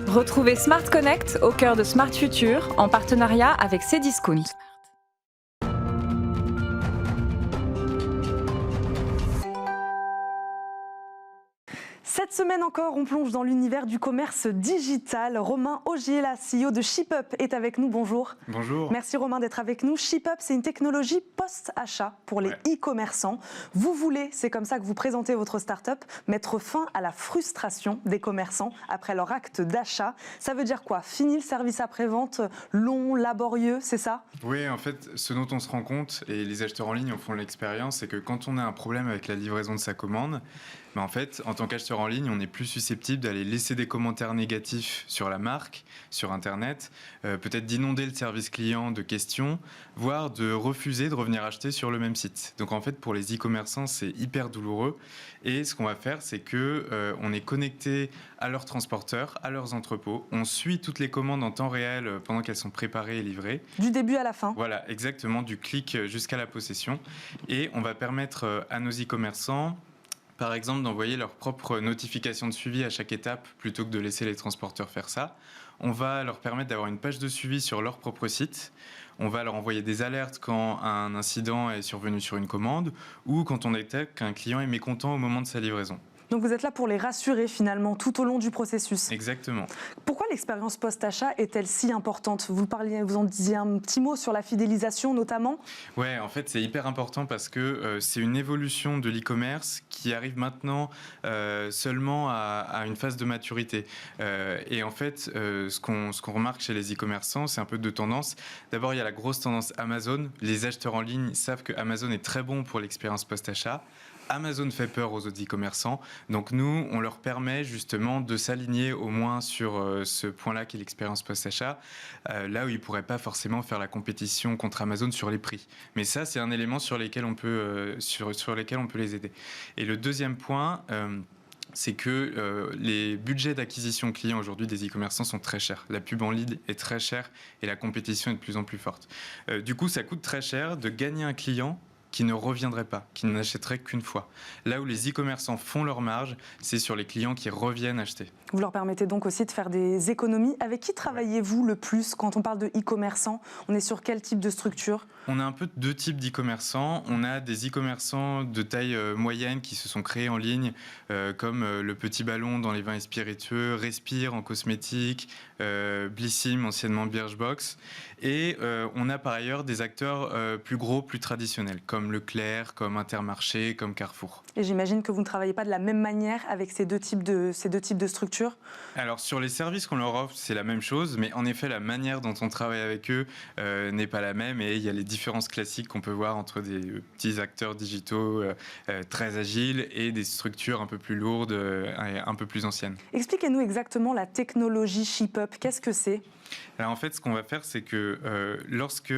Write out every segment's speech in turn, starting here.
Retrouvez Smart Connect au cœur de Smart Future en partenariat avec Cdiscount. Cette semaine encore, on plonge dans l'univers du commerce digital. Romain Ogiela, CEO de ShipUp, est avec nous. Bonjour. Bonjour. Merci Romain d'être avec nous. ShipUp, c'est une technologie post-achat pour les e-commerçants. Vous voulez, c'est comme ça que vous présentez votre start-up, mettre fin à la frustration des commerçants après leur acte d'achat. Ça veut dire quoi? Fini le service après-vente long, laborieux, c'est ça? Oui, en fait, ce dont on se rend compte, et les acheteurs en ligne en font l'expérience, c'est que quand on a un problème avec la livraison de sa commande, en fait, en tant qu'acheteur en ligne, on est plus susceptible d'aller laisser des commentaires négatifs sur la marque, sur Internet, peut-être d'inonder le service client de questions, voire de refuser de revenir acheter sur le même site. Donc en fait, pour les e-commerçants, c'est hyper douloureux. Et ce qu'on va faire, c'est que on est connecté à leurs transporteurs, à leurs entrepôts. On suit toutes les commandes en temps réel pendant qu'elles sont préparées et livrées. Du début à la fin. Voilà, exactement, du clic jusqu'à la possession. Et on va permettre à nos e-commerçants, par exemple, d'envoyer leur propre notification de suivi à chaque étape plutôt que de laisser les transporteurs faire ça. On va leur permettre d'avoir une page de suivi sur leur propre site. On va leur envoyer des alertes quand un incident est survenu sur une commande ou quand on détecte qu'un client est mécontent au moment de sa livraison. Donc vous êtes là pour les rassurer finalement tout au long du processus. Exactement. Pourquoi l'expérience post-achat est-elle si importante? Vous en disiez un petit mot sur la fidélisation notamment. Ouais, en fait c'est hyper important parce que c'est une évolution de l'e-commerce qui arrive maintenant seulement à une phase de maturité. Et en fait, ce qu'on remarque chez les e-commerçants, c'est un peu deux tendances. D'abord, il y a la grosse tendance Amazon. Les acheteurs en ligne savent que Amazon est très bon pour l'expérience post-achat. Amazon fait peur aux autres e-commerçants, donc nous, on leur permet justement de s'aligner au moins sur ce point-là qui est l'expérience post-achat, là où ils ne pourraient pas forcément faire la compétition contre Amazon sur les prix. Mais ça, c'est un élément sur lesquels on peut, sur lesquels on peut les aider. Et le deuxième point, c'est que les budgets d'acquisition clients aujourd'hui des e-commerçants sont très chers. La pub en lead est très chère et la compétition est de plus en plus forte. Du coup, ça coûte très cher de gagner un client qui ne reviendrait pas, qui n'achèterait qu'une fois. Là où les e-commerçants font leur marge, c'est sur les clients qui reviennent acheter. Vous leur permettez donc aussi de faire des économies. Avec qui travaillez-vous le plus quand on parle de e-commerçants? On est sur quel type de structure? On a un peu deux types d'e-commerçants. On a des e-commerçants de taille moyenne qui se sont créés en ligne, comme le Petit Ballon dans les vins et spiritueux, Respire en cosmétique, Blissim, anciennement Birchbox. Et on a par ailleurs des acteurs plus gros, plus traditionnels, comme Leclerc, comme Intermarché, comme Carrefour. Et j'imagine que vous ne travaillez pas de la même manière avec ces deux types de structures? Alors sur les services qu'on leur offre, c'est la même chose, mais en effet la manière dont on travaille avec eux n'est pas la même et il y a les différences classiques qu'on peut voir entre des petits acteurs digitaux très agiles et des structures un peu plus lourdes et un peu plus anciennes. Expliquez-nous exactement la technologie ShipUp, qu'est-ce que c'est? Alors en fait, ce qu'on va faire, c'est que lorsque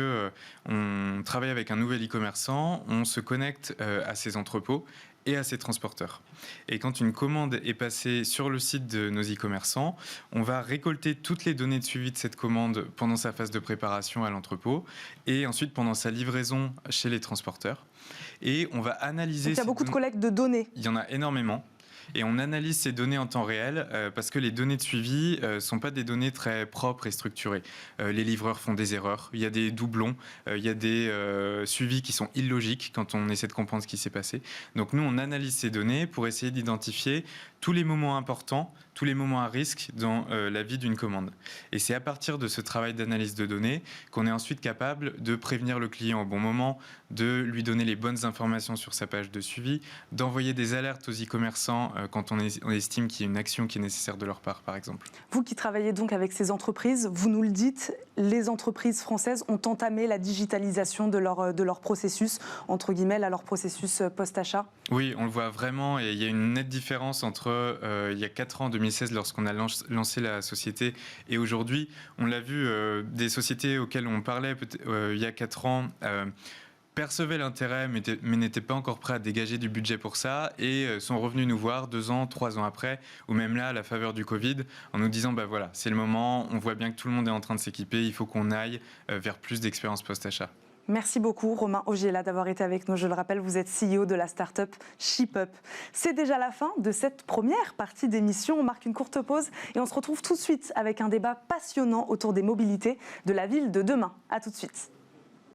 on travaille avec un nouvel e-commerçant, on se connecte à ses entrepôts et à ses transporteurs. Et quand une commande est passée sur le site de nos e-commerçants, on va récolter toutes les données de suivi de cette commande pendant sa phase de préparation à l'entrepôt et ensuite pendant sa livraison chez les transporteurs. Et on va analyser... Donc, il y a beaucoup de collecte de données. Il y en a énormément. Et on analyse ces données en temps réel parce que les données de suivi ne sont pas des données très propres et structurées. Les livreurs font des erreurs, il y a des doublons, il y a des suivis qui sont illogiques quand on essaie de comprendre ce qui s'est passé. Donc nous, on analyse ces données pour essayer d'identifier tous les moments importants, tous les moments à risque dans la vie d'une commande. Et c'est à partir de ce travail d'analyse de données qu'on est ensuite capable de prévenir le client au bon moment, de lui donner les bonnes informations sur sa page de suivi, d'envoyer des alertes aux e-commerçants quand on estime qu'il y a une action qui est nécessaire de leur part, par exemple. Vous qui travaillez donc avec ces entreprises, vous nous le dites, les entreprises françaises ont entamé la digitalisation de leur processus, entre guillemets, à leur processus post-achat? Oui, on le voit vraiment et il y a une nette différence entre il y a 4 ans, 2016, lorsqu'on a lancé la société, et aujourd'hui. On l'a vu, des sociétés auxquelles on parlait il y a 4 ans percevaient l'intérêt mais n'étaient pas encore prêts à dégager du budget pour ça et sont revenus nous voir 2 ans, 3 ans après, ou même là à la faveur du Covid, en nous disant bah voilà, c'est le moment, on voit bien que tout le monde est en train de s'équiper, il faut qu'on aille vers plus d'expérience post-achat. Merci beaucoup Romain Ogiela d'avoir été avec nous. Je le rappelle, vous êtes CEO de la start-up ShipUp. C'est déjà la fin de cette première partie d'émission. On marque une courte pause et on se retrouve tout de suite avec un débat passionnant autour des mobilités de la ville de demain. À tout de suite.